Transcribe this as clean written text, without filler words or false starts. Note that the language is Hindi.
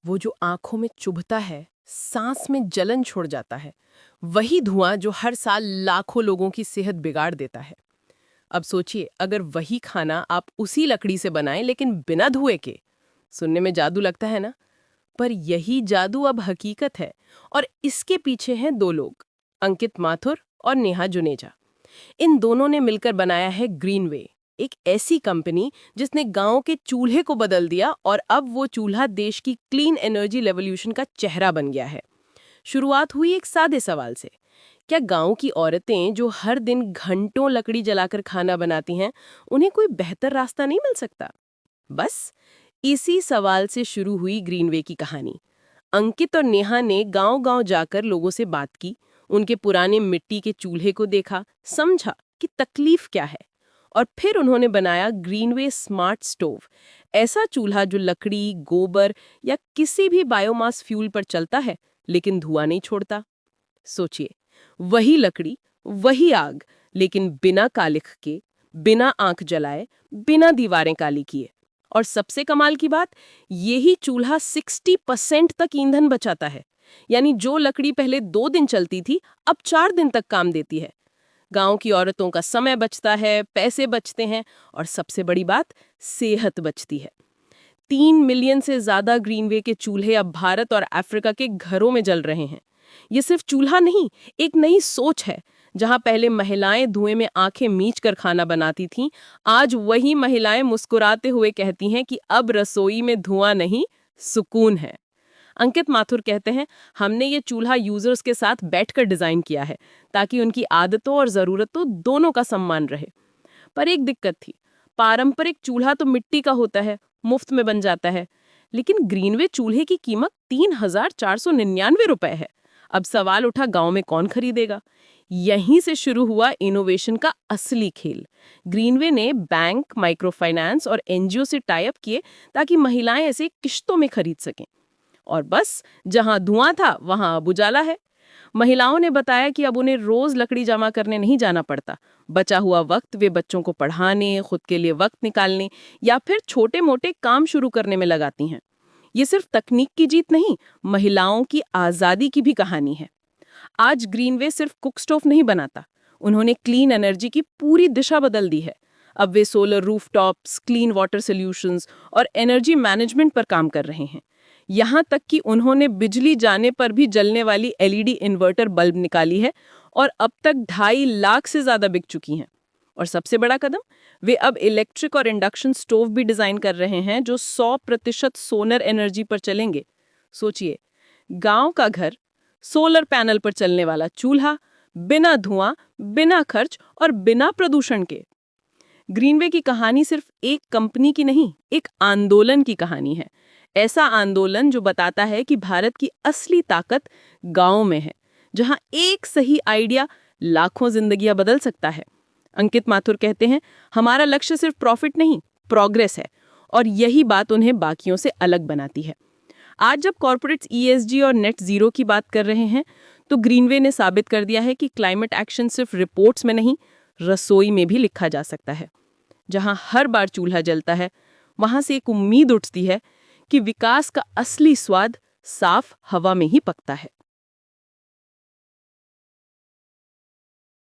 वो जो आंखों में चुभता है, सांस में जलन छोड़ जाता है, वही धुआं जो हर साल लाखों लोगों की सेहत बिगाड़ देता है। अब सोचिए, अगर वही खाना आप उसी लकड़ी से बनाएं लेकिन बिना धुएं के। सुनने में जादू लगता है ना? पर यही जादू अब हकीकत है, और इसके पीछे हैं दो लोग, अंकित माथुर और नेहा जुनेजा। इन दोनों ने मिलकर बनाया है ग्रीनवे, एक ऐसी कंपनी जिसने गांव के चूल्हे को बदल दिया, और अब वो चूल्हा देश की क्लीन एनर्जी रेवोल्यूशन का चेहरा बन गया है। शुरुआत हुई एक सादे सवाल से: क्या गांव की औरतें जो हर दिन घंटों लकड़ी जलाकर खाना बनाती हैं, उन्हें कोई बेहतर रास्ता नहीं मिल सकता? बस इसी सवाल से शुरू हुई ग्रीनवे की कहानी। अंकित और नेहा ने गांव-गांव जाकर लोगों से बात की, उनके पुराने मिट्टी के चूल्हे को देखा, समझा कि तकलीफ क्या है, और फिर उन्होंने बनाया ग्रीनवे स्मार्ट स्टोव, ऐसा चूल्हा जो लकड़ी, गोबर या किसी भी बायोमास फ्यूल पर चलता है लेकिन धुआं नहीं छोड़ता। सोचिए, वही लकड़ी, वही आग, लेकिन बिना कालिख के, बिना आंख जलाए, बिना दीवारें काली किए। और सबसे कमाल की बात, यही चूल्हा 60% तक ईंधन बचाता है। यानी जो लकड़ी पहले 2 दिन चलती थी, अब 4 दिन तक काम देती है। गांव की औरतों का समय बचता है, पैसे बचते हैं, और सबसे बड़ी बात, सेहत बचती है। 3 मिलियन से ज्यादा ग्रीनवे के चूल्हे अब भारत और अफ्रीका के घरों में जल रहे हैं। ये सिर्फ चूल्हा नहीं, एक नई सोच है। जहां पहले महिलाएं धुएं में आंखें मीच कर खाना बनाती थीं, आज वही महिलाएं मुस्कुराते हुए कहती हैं कि अब रसोई में धुआं नहीं, सुकून है। अंकित माथुर कहते हैं, हमने ये चूल्हा यूजर्स के साथ बैठकर डिजाइन किया है, ताकि उनकी आदतों और जरूरतों दोनों का सम्मान रहे। पर एक दिक्कत थी, पारंपरिक चूल्हा तो मिट्टी का होता है, मुफ्त में बन जाता है। लेकिन ग्रीनवे चूल्हे की कीमत 3,499 रुपए है। अब सवाल उठा, गांव में कौन खरीदेगा? यहीं से शुरू हुआ इनोवेशन का असली खेल। ग्रीनवे ने बैंक, माइक्रो फाइनेंस और एनजीओ से टाई अप किए, ताकि महिलाएं ऐसे किश्तों में खरीद सकें। और बस, जहां धुआं था वहां अब उजाला है। महिलाओं ने बताया कि अब उन्हें रोज लकड़ी जमा करने नहीं जाना पड़ता। बचा हुआ वक्त वे बच्चों को पढ़ाने, खुद के लिए वक्त निकालने या फिर छोटे मोटे काम शुरू करने में लगाती हैं। ये सिर्फ तकनीक की जीत नहीं, महिलाओं की आजादी की भी कहानी है। आज ग्रीनवे सिर्फ कुक स्टोव नहीं बनाता, उन्होंने क्लीन एनर्जी की पूरी दिशा बदल दी है। अब वे solar rooftops, clean water solutions और एनर्जी मैनेजमेंट पर काम कर रहे हैं। यहाँ तक कि उन्होंने बिजली जाने पर भी जलने वाली एलईडी इन्वर्टर बल्ब निकाली है, और अब तक 2.5 लाख से ज्यादा बिक चुकी हैं। और सबसे बड़ा कदम, वे अब इलेक्ट्रिक और इंडक्शन स्टोव भी डिजाइन कर रहे हैं जो 100% सोलर एनर्जी पर चलेंगे। सोचिए, गांव का घर, सोलर पैनल पर चलने वाला चूल्हा, बिना धुआं, बिना खर्च और बिना प्रदूषण के। ग्रीनवे की कहानी सिर्फ एक कंपनी की नहीं, एक आंदोलन की कहानी है। ऐसा आंदोलन जो बताता है कि भारत की असली ताकत गांव में है, जहां एक सही आइडिया लाखों जिंदगियां बदल सकता है। अंकित माथुर कहते हैं, हमारा लक्ष्य सिर्फ प्रॉफिट नहीं, प्रोग्रेस है, और यही बात उन्हें बाकियों से अलग बनाती है। आज जब कॉर्पोरेट्स ईएसजी और नेट जीरो की बात कर रहे हैं, तो ग्रीनवे ने साबित कर दिया है कि क्लाइमेट एक्शन सिर्फ रिपोर्ट्स में नहीं, रसोई में भी लिखा जा सकता है। जहां हर बार चूल्हा जलता है, वहां से एक उम्मीद उठती है कि विकास का असली स्वाद साफ हवा में ही पकता है।